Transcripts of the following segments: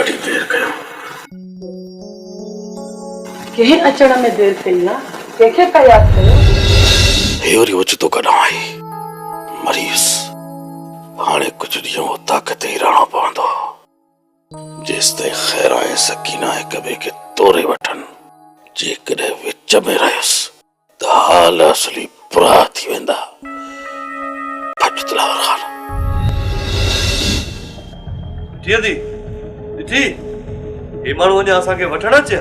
ॾाढी देर कयो। कंहिं अचण में देर कई आहे? कंहिंखे का यादि कयो? हे वरी ओचितो कॾहिं आई मरीज़। हाणे कुझु ॾींहं उतां किथे ई रहणो पवंदो जेसिताईं ख़ैर ऐं सकीना हिक ॿिए खे तोरे वठनि। जेकॾहिं विच में रहियुसि त हाल असली बुरा थी वेंदा। भॼ दिलावर ख़ान। दी ॾिठी हे माण्हू अञा असांखे वठण अचे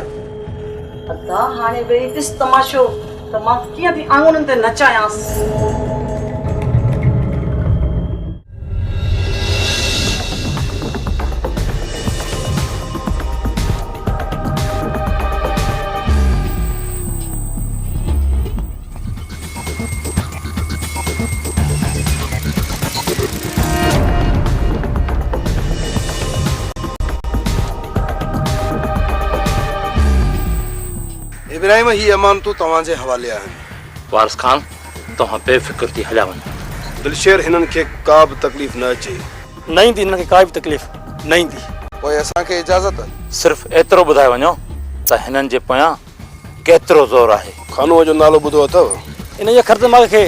अदा हाणे वेही ॾिस तमाशो त मां कीअं थी आङुरनि ते नचायांसि। इब्राहिम ही अमानतूं तव्हांजे हवाले आहिनि। वारिस खान तव्हां बेफ़िक्र थी हलिया वञो। दिलशेर हिननि खे का बि तकलीफ़ न अचे। न ईंदी हिननि खे का बि तकलीफ़ न ईंदी। पोइ असांखे इजाज़त। सिर्फ़ु एतिरो ॿुधाए वञो त हिननि जे पोयां केतिरो ज़ोर आहे। खानूअ जो नालो ॿुधो अथव? इन जे खर दिमाग़ खे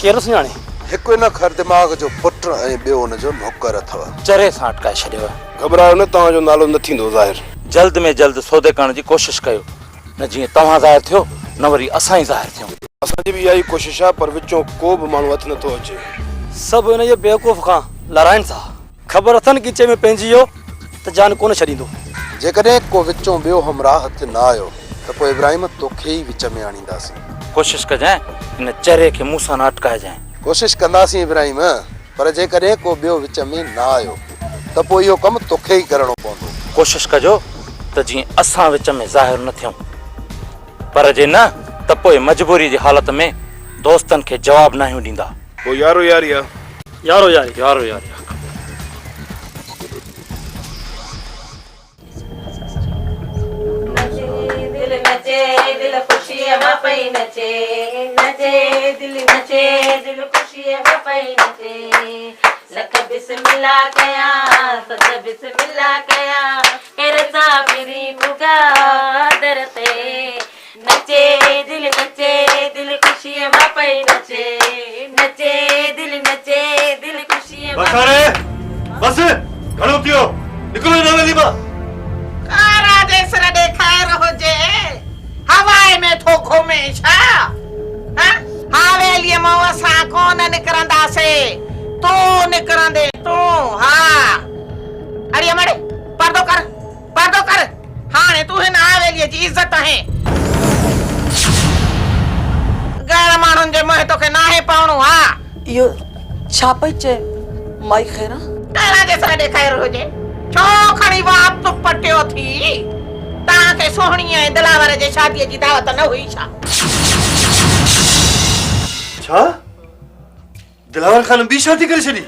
केरु सुञाणे? हिकु इन खर दिमाग़ जो पुटु ऐं ॿियो हुनजो नौकर अथव। चरे सां अटकाए छॾियो। घबरायो न, तव्हांजो नालो न थींदो ज़ाहिर। जल्द में जल्द सौदे करण जी कोशिशि कयो, न जीअं तव्हां ज़ाहिर थियो न वरी असां ई ज़ाहिर थियूं। असांजी बि इहा ई कोशिशि आहे, पर विचों को बि माण्हू हथु नथो अचे। सभु हिन जे बेवकूफ़ खां लड़ाइनि था। ख़बर अथनि कीचे में पंहिंजी वियो त जान कोन छॾींदो। जेकॾहिं को विचों ॿियो हमराह हथु न आयो त पोइ इब्राहिम तोखे ई विच में आणींदासीं। कोशिशि कजांइ इन चरे खे मूं सां न अटकाइजांइ। कोशिशि कंदासीं इब्राहिम, पर जेकॾहिं को ॿियो विच में न आयो त पोइ इहो कमु तोखे ई करणो पवंदो। कोशिशि कजो त जीअं असां विच में ज़ाहिर न थियूं, पर जे न त पोइ मजबूरी जी हालत में दोस्तनि खे जवाब न ॾींदा। पोइ यारो यारी आहे। यारो यारी यारो यारी दिल खुशीअ मां पई नचे, नचे दिल नचे, दिल खुशीअ मां पई नचे। लख बिस्मिल्लाह कयां, सत बिस्मिल्लाह कयां, हेर साबिरी मुगादर ते। नचे दिल नचे, दिल खुशीअ मां पई नचे, नचे दिल नचे, दिल खुशीअ मां। बस घणो थियो, निकिरो न वेली मां। कारा देसर ॾे ख़ैर हुजे, हवाए में थो घुमे छा? हवेलीअ मां असां कोन निकिरंदासीं, तूं निकिरंदे तूं। हा अड़े अमड़े पर्दो कर, पर्दो कर। हाणे तूं हिन हवेलीअ जी इज़त आहे। गैर माण्हुनि जे मुंहुं तोखे नाहे पवणो। हा इहो छा पई चए माई ख़ैरा? कारा देसर ॾे ख़ैर हुजे, छो खणी वाप पटियो थी? तव्हांखे सोहणी ऐं दिलावर जे शादीअ जी दावत न हुई छा? छा दिलावर खान ॿी शादी करे छॾी?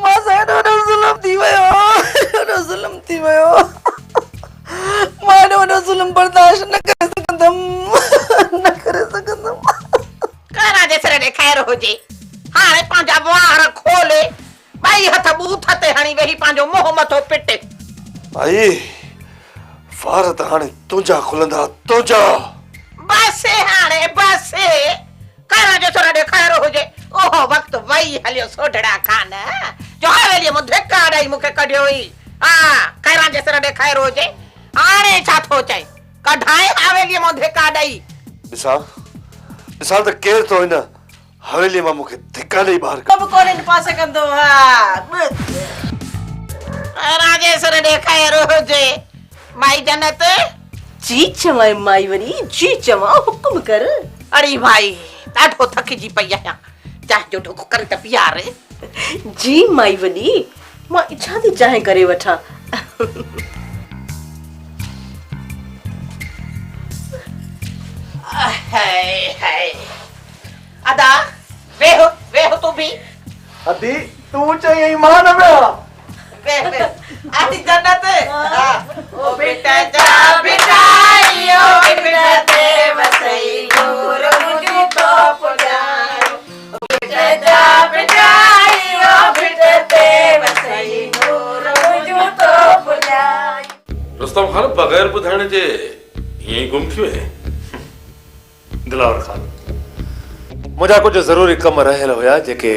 मां सां ॾाढो ज़ुल्म थी वियो, ॾाढो ज़ुल्म थी वियो। मां ॾाढो ज़ुल्म बर्दाश्त न करे सघंदमि, न करे सघंदमि। कारा जे सिर ॾे ख़ैर हुजे, हाणे पंहिंजा वार खोले ॿई हथ बूथ ते हणी वेही पंहिंजो मुंहुं मथो पिटे। भाई वार त हाणे तुंहिंजा खुलंदा, तुंहिंजा। बस हाणे बस। कारा जे सिर ॾे ख़ैर हुजे, ओहो वक़्तु वई हलियो सोढड़ा खान जो हवेलीअ मां धिका ॾेई मूंखे कढियो हुई। हा कारा जे सिर ॾे ख़ैर हुजे, हाणे छा थो चए? कढाए हवेलीअ मां धिका ॾेई। ॾिसां ॾिसां त केरु थो हिन हवेलीअ मां मूंखे धिका ॾेई ॿाहिरि कब कोन इन पासे कंदो। हा राजे सिर ॾे ख़ैर हुजे। माई जन्नत जी चवां माई वरी, जी चवां हुकुम कर। अड़ी भाई ॾाढो थकिजी पई आहियां, चाह जो ढुक करे त प्यार। जी माई वॾी, मां इच्छा थी चाहे करे वठां। हाय हाय अदा वेहो वेहो तू भी। अदी तू चई मां न वेहा। वेह वेह आती जन्नत। ओ बेटा जा बेटाइयो बेटा ते वसई गुरु मुझे तो पुजायो। सुञाणे जे ईअं ई गुम थी वए? दिलावर खान, मुंहिंजा कुझु ज़रूरी कम रहियल हुया जेके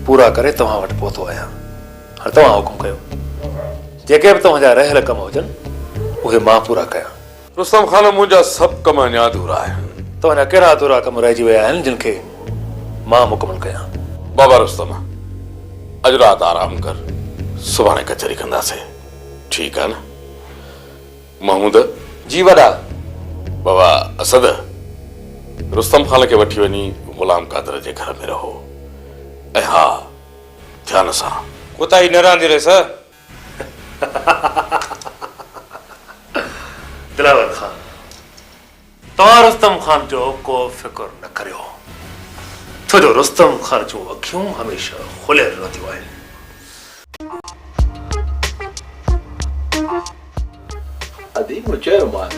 पूरा करे तव्हां वटि पहुतो आहियां। हाणे तव्हां हुकुम कयो, जेके बि तव्हांजा रहियल कम हुजनि उहे मां पूरा कयां। रुस्तम खान, मुंहिंजा सभु कम अञा अधूरा आहिनि। तव्हांजा कहिड़ा अधूरा कम रहिजी विया आहिनि जिन खे मां मुकमल कयां? बाबा रुस्तम, अॼु राति आराम कर, सुभाणे कचहरी कंदासीं, ठीकु आहे न? महमूद? जी वॾा। बाबा असद, रुस्तम खान खे वठी वञी गुलाम कादर जे घर में रहो, ऐं हा, ध्यान सां। कोताही न रहंदी रे सर। दिलावर खान, तव्हां रुस्तम खान जो को फिक्र न करियो, छो जो रुस्तम खान जूं अखियूं हमेशा खुलियल रहंदियूं आहिनि। अदी मुझे मान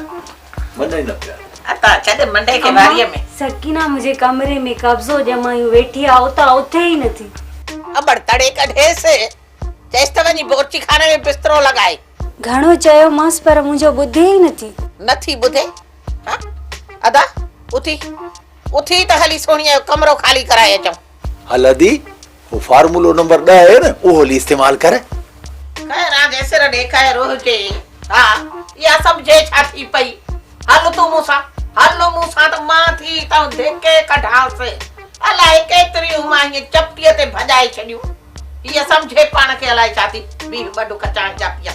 मन ही न पिया। अता छॾ मंडे के बारीअ में। सकीना मुझे कमरे में कब्जो जमायूं वेठी आ, उता उथे ई नथी। अबड़ तड़े कढे से चेस त वञी बोरची खाने में बिस्तरो लगाए। घणो चयो मांस पर मुंहिंजो ॿुधे ई नथी ॿुधे। हां अदा उथी उथी त हली सोणीअ जो कमरो खाली कराए अचूं। हल अदी, वो फार्मूलो नंबर 10 है न, वो हली इस्तेमाल करे। खैर जैसे ॾेखाए रोजे। हां या समझे छा थी पई। हल तू मूंसां, हलो मूंसां त मां थी त देके कढासे। अलाए केतिरियूं मां हीअं चपटीअ ते भॼाए छॾियूं। हीअ समझे पाण खे अलाए छा थी बी बडू कचाण जा पिया।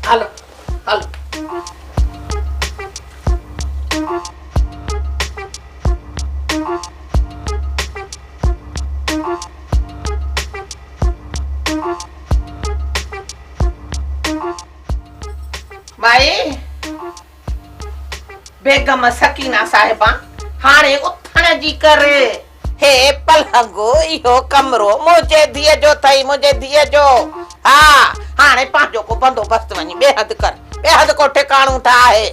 हलो हलो भाई बेगम सकीना साहिबा हाणे उथण जी करे। हे पलंगो इहो कमरो मुझे धीअ जो थई, मुझे धीअ जो। हा हाणे पंहिंजो को बंदोबस्त वञी बेहद कर, बेहद को ठिकाणो ठाहे।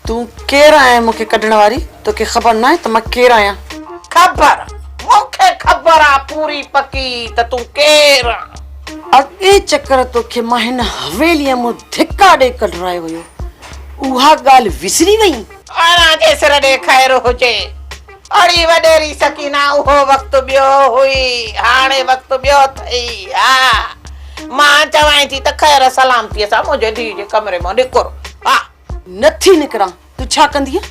तू केरु आहीं मूंखे कढण वारी? तोखे ख़बर न आहे त मां केरु आहियां? खबर मूंखे ख़बर आ पूरी पकी त तू केरु आ। अॻे चक्कर तोखे मां हिन हवेलीअ मूं धिका ॾेई कढरायो हुयो, उहा ॻाल्हि विसरी वई? अञा जे सिर ॾे ख़ैर हुजे। अड़ी वॾेरी सकीना उहो वक़्तु ॿियो हुई, हाणे वक़्तु ॿियो थई। हा मां चवां थी त ख़ैर सलामतीअ सां मुंहिंजे धीउ जे कमरे मां निकिर। हा नथी निकिरां, तूं छा कंदीअ?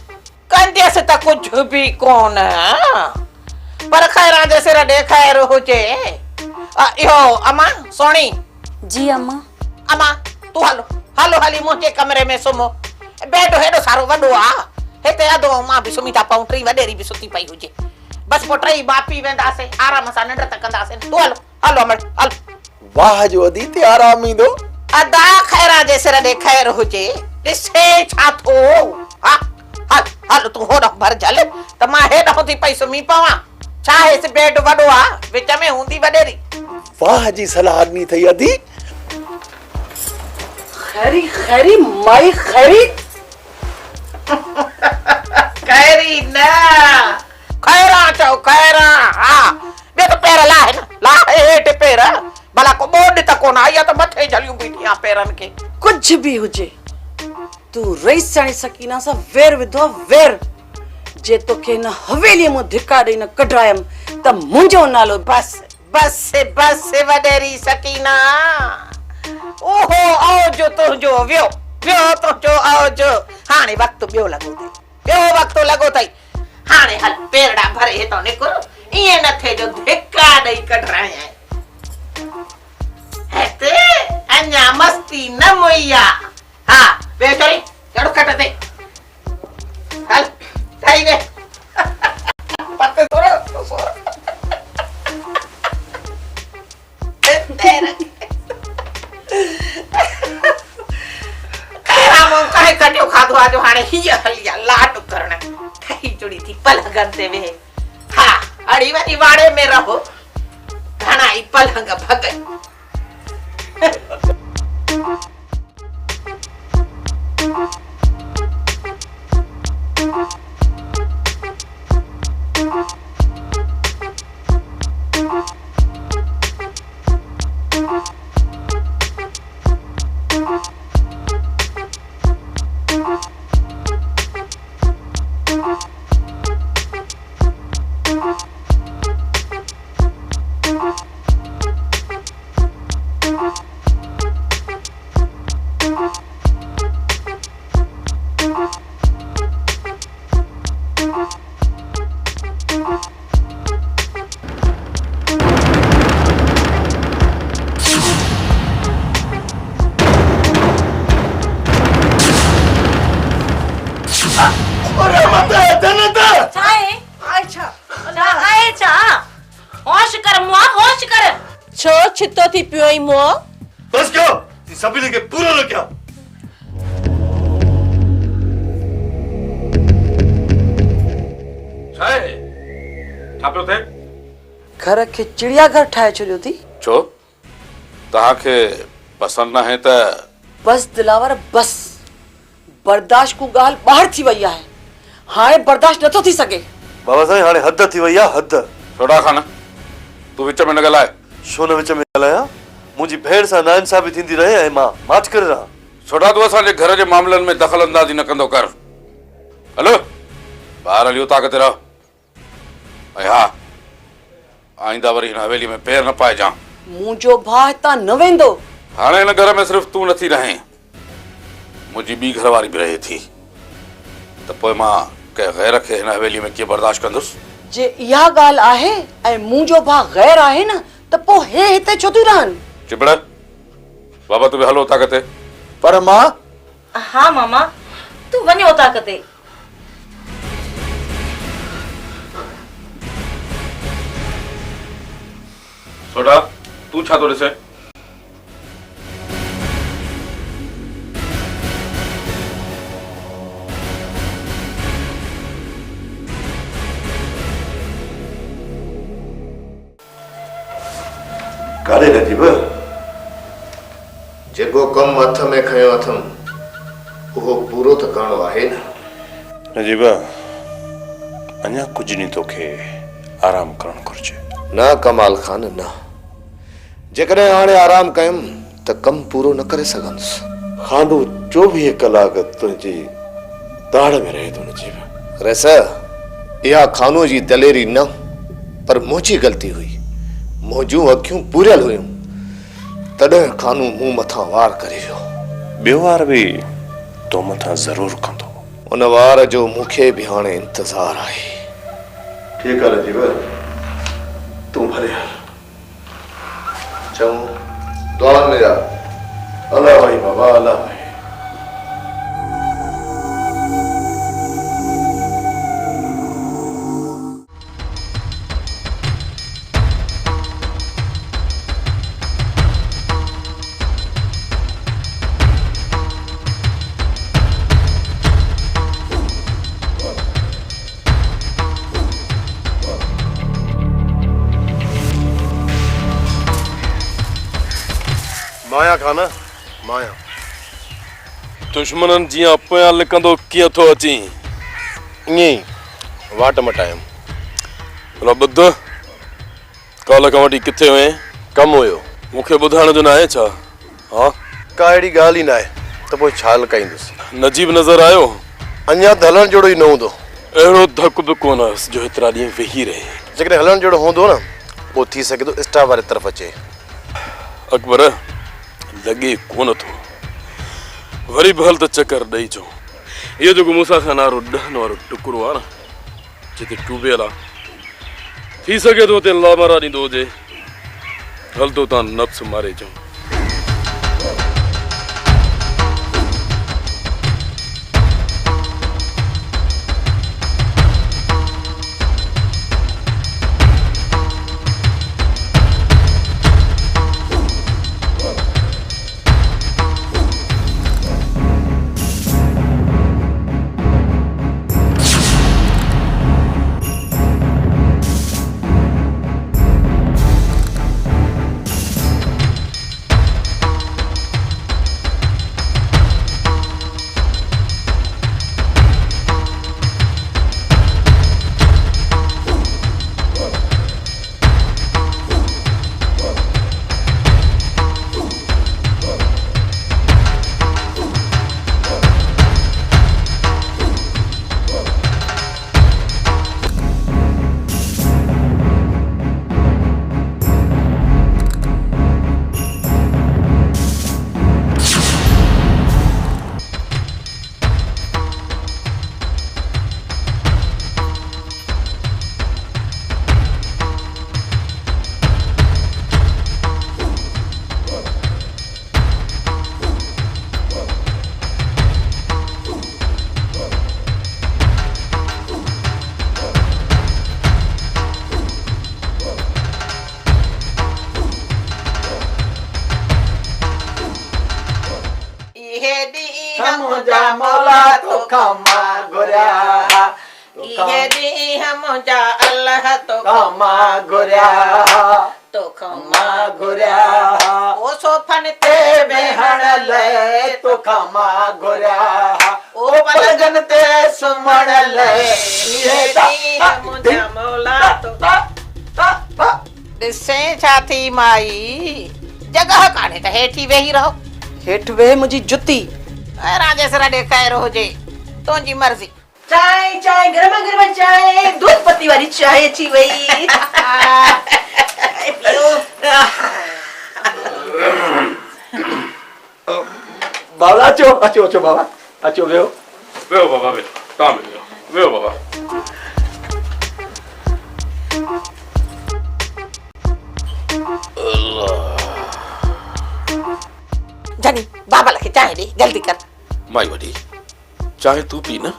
कंदसि त कुझु बि कोन, पर ख़ैर जे सिर ॾे ख़ैर हुजे। इहो अम्मा सोणी। जी अम्मा। अम्मा तू हलो हलो हली मुंहिंजे कमरे में सुम्हो। बेड हेॾो सारो वॾो आ, हिते अधो मां बि सुम्ही था पऊं, टी वॾेरी बि सुती पई हुजे। बस पोइ टई बापी वेंदासीं, आराम सां निंड त कंदासीं। तू हलो हलो अमड़ हल। वाह जो अदी ते आराम ईंदो। अदा खैरा जे सिर ॾे ख़ैर हुजे, ॾिसे छा थो। हा हल हल तू होॾो भर जल त मां हेॾो थी पई सुम्ही पवां। छा हेसि बेड वॾो आ, विच में हूंदी वॾेरी। वाह जी सलाह आदमी थई अदी। खैरी खैरी माई खैरी। खैरी न खैरा चओ खैरा। हा ॿियो त पेर लाहे न, लाहे हेठि पेर। भला को ॿोॾ त कोन आई त मथे झलियूं बीठी आ पेरनि खे। कुझु बि हुजे, तूं रही सणी सकीना सां वेर विधो वेर। जे तोखे हिन हवेलीअ मूं धिका ॾेई न कढरायमि त मुंहिंजो नालो। बस बस बस वॾेरी सकीना। ओहो आओ जो तुंहिंजो वियो वियो तुंहिंजो आओ जो। हाणे वक़्तु ॿियो लॻो अथई, ॿियो वक़्तु लॻो अथई। हाणे हल पेरड़ा भरे हितां निकुर, ईअं न थिए जो धिका ॾेई कढरायां। हिते अञा मस्ती न मुई आ। हा वे चोरी चढ़ खट ते हल ठही वे। पते थोरो काहे कटियो खाधो आ जो हाणे हीअ हली आ लाड करण। ठही जुड़ी थी पलंगनि ते वेह। हा अड़ी वञी वाड़े में रहो, घणा ई पलंग भॻई। होश कर मुआ, होश कर। छो छितो थी पियो ई मुआ। बस क्या सभी के पूरा लो क्या छापियो थे घर के चिड़ियाघर ठाहे छॾियो थी। छो तव्हांखे पसंदि न आहे त बस दिलावर बस, बर्दाश्त को ॻाल्हि ॿाहिरि थी वई आहे, हाणे बर्दाश्त नथो थी सघे। बाबा साईं हाणे हद थी वई आहे, हद। छोड़ा खान तूं विच में न ॻाल्हाए। छो न विच में ॻाल्हायां? मुंहिंजी भेण सां नाइंसाफ़ी थींदी रहे ऐं मां माफ़ करे रहां। छोड़ा तूं असांजे घर जे मामलनि में दख़ल अंदाज़ी न कंदो कर। हलो ॿाहिरि हलियो ताक़त रहो। ऐं हा आईंदा वरी हिन हवेली में पैर न पाइजां। मुंहिंजो भाउ हितां न वेंदो। हाणे हिन घर में सिर्फ़ तूं नथी रहीं, मुंहिंजी ॿी घरवारी बि रहे थी, त पोइ मां कंहिं गैर खे हिन हवेली में कीअं बर्दाश्त कंदुसि? जे इहा ॻाल्हि आहे ऐं मुंहिंजो भाउ गैर आहे न, त पोइ हे हिते छो थियूं रहनि? चिबड़ बाबा तूं बि हलो ताक़त। पर मां हाँ मामा, तू वञो ताक़ते। छोड़ा तूं छा थो ॾिसे? काॾे नजीब? जेको कम हथ में खयो अथम उहो पूरो त करणो आहे न। नजीब अञा कुझु ॾींहं तोखे आराम करणु घुर्जे। न कमाल खान न, जेकॾहिं हाणे आराम कयुमि त कमु पूरो न करे सघंदुसि। खानू 24 कलाक तुंहिंजी दाड़ में रहे थो नजीब। रस इहा खानू जी दलेरी न पर मुंहिंजी ग़लती हुई। मुंहिंजूं अखियूं पूरियल हुयूं, तॾहिं खानू मूं मथां वार करे वियो। ॿियो वार बि तो मथां ज़रूरु कंदो। उन वार जो मूंखे बि हाणे इंतज़ारु आहे। ठीकु आहे नजीब, तूं भले हल। चऊं दुआ में जा। अल्लाह भाई बाबा, अल्लाह भाई। माया खाना माया दुश्मननि जीअं पोयां लिकंदो कीअं थो अची, ईअं ई वाट मटायमि। भला ॿुध, काल्ह खां वठी किथे हुए? कमु हुयो। मूंखे ॿुधाइण जो न आहे छा? हा का अहिड़ी ॻाल्हि ई न आहे त पोइ छा लिकाईंदुसि। नजीब नज़र आयो? अञा त हलण जहिड़ो ई न हूंदो। अहिड़ो धक बि कोन हुअसि जो हेतिरा ॾींहं वेही रहे। जेकॾहिं हलण जहिड़ो हूंदो न, पोइ थी सघे थो स्टाफ वारे तरफ़ अचे। अकबर लॻे कोन थो, वरी बि हल त चकर ॾेई अचो। इहो जेको मूंसां खानारो ॾहनि वारो टुकड़ो आहे न, जिते टूबियल आहे, थी सघे थो हुते लामारा ॾींदो हुजे। हल तो तव्हां नफ़्स मारे अचो। इहे ॾींहं मुंहिंजा मौला तोखां मां घुरिया इहे ॾींहं मुंहिंजा अलाह तोखां मां घुरिया तोखां मां घुरिया ओ सोफन ते वेहण लाइ तोखां मां घुरिया ओ पलंगनि ते सुम्हण लाइ इहे ॾींहं मुंहिंजा मौला तोखां ॾिसे छा थी माई जगह कान्हे त हेठी वेही रहो हेठि वेह मुंहिंजी जुती राजेश ॾे ख़ैर हुजे तुंहिंजी मर्ज़ी चाय चाय गरमा गरमा चाय दूध पत्ती वाली चाय अची वई बाबा अचो अचो अचो बाबा अचो वेहो वेहो बाबा वेहो तव्हां बि वेहो बाबा जनी बाबला खे चांहि ॾे जल्दी कर माई वॾी चांहि तूं पी न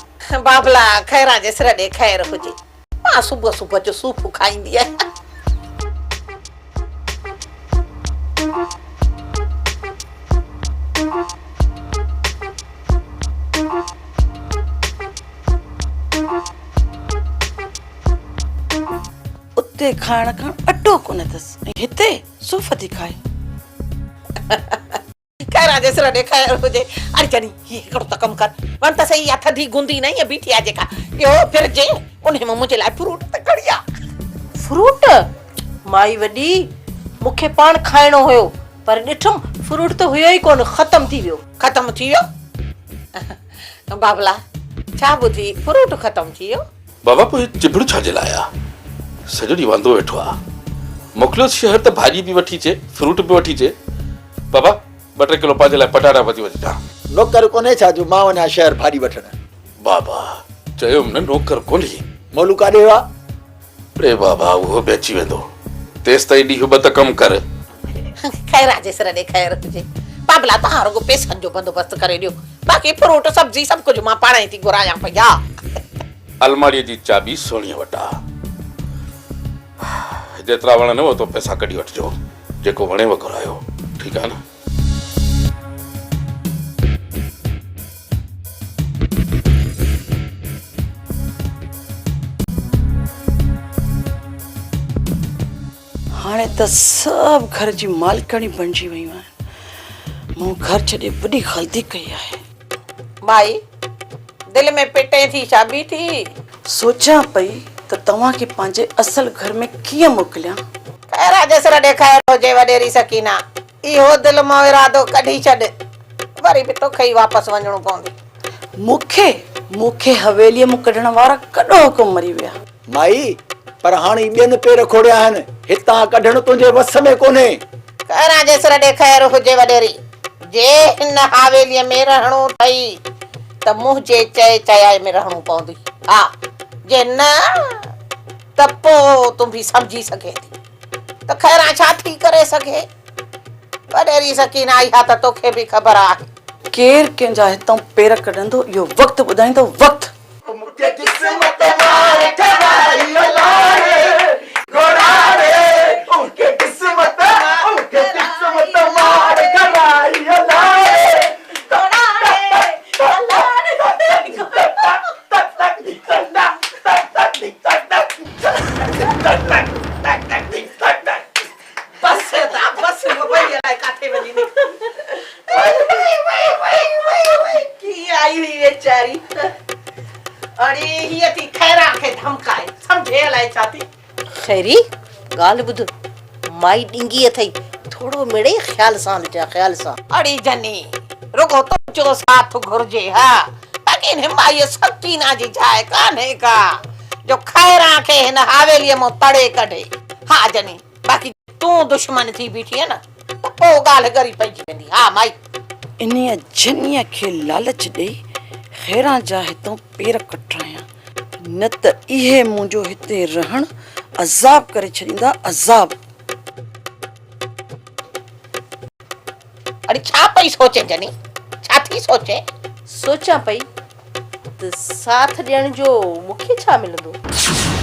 बाबला खैरा जे सिर ॾे ख़ैर हुजे मां सुबुह सुबुह जो सूप खाईंदी आहियां उते खाइण खां अटो कोन अथसि हिते सूफ़ थी खाए खैरा जे सिर ॾे ख़ैर हुजे अरे जनी ही हिकिड़ो त कमु कर वण त सही आहे थधी गुंदी न ईअं बीठी आहे जेका इहो फिरजे उन में मुंहिंजे लाइ फ्रूट त खणी आ फ्रूट माई वॾी मूंखे पाण खाइणो हुयो पर ॾिठुम फ्रूट त हुयो ई कोन ख़तम थी वियो ख़तम थी वियो बाबला छा ॿुधी फ्रूट ख़तम थी वियो बाबा पोइ चिबड़ू छाजे लाइ आहे सॼो ॾींहुं वांदो वेठो आहे मोकिलियो शहर त भाॼी बि वठी अचे फ्रूट बि वठी अचे बाबा 2-3 किलो पंहिंजे लाइ पटाटा वधी वठा नौकर कोन्हे छा जो मां वञा शहर भाॼी वठण बाबा चयोमि न नौकर कोन्हे मोलू काॾे वियो आहे अरे बाबा उहो बि अची वेंदो तेसि ताईं ॾींहुं ॿ त कमु कर खैरा जे सिर ॾे ख़ैर हुजे बाबला तव्हां रुगो पैसनि जो बंदोबस्त करे ॾियो बाक़ी फ्रूट सब्जी सभु कुझु मां पाण ई थी घुरायां पई हा अलमारीअ जी चाबी सोणीअ वटि आहे जेतिरा वणनव तो पैसा कढी वठिजो जेको वणेव घुरायो ठीकु आहे न हाणे त सभु घर जी मालिकाणी बणिजी वियूं आहिनि मूं घर छॾे वॾी ग़लती कई आहे माई दिलि में पिटे थी छा बीठी सोचां पई त तव्हांखे पंहिंजे असल घर में कीअं मोकिलियां खैरा जे सिर ॾे ख़ैर हुजे वॾेरी सकीना इहो दिलि मां इरादो कढी छॾ वरी बि तोखे ई वापसि वञणो पवंदी मूंखे हवेलीअ मां कढण वारा कॾो हुकुम मरी विया माई पर हाणे ॿियनि पेर खोड़िया आहिनि हितां कढण तुंहिंजे वस में कोन्हे खैरा जे सिर ॾे ख़ैर हुजे वॾेरी जे हिन हवेलीअ में रहणो अथई त मुंहिंजे चए में रहणो पवंदी हा जे न त पोइ तूं बि सम्झी सघे थी त खैरा छा थी करे सघे वॾेरी सकीना इहा त तोखे बि ख़बर आहे केरु कंहिंजा हितां पेर कढंदो इहो वक़्तु ॿुधाईंदो वक़्तु खैरी ॻाल्हि ॿुध माई ॾिंगी अथई थोरो मिड़े ख़्याल सां हलिजा ख़्याल सां अड़ी जनी रुगो तुंहिंजो साथ घुर्जे हा बाक़ी हिन माईअ सकीना जी जाइ कान्हे का जो खैरा खे हिन हवेलीअ मां तड़े कढे हा जनी बाक़ी तूं दुश्मन थी बीठी है न त पोइ ॻाल्हि गरी पइजी वेंदी हा माई इन्हीअ जनीअ खे लालच ॾेई खैरा जा हितां पेर कटायां न त इहे मुंहिंजो हिते रहण अज़ाब करे छॾींदा अज़ाब अरे छा पई सोचे जनी छा थी सोचे सोचां पई त साथ ॾियण जो मूंखे छा मिलंदो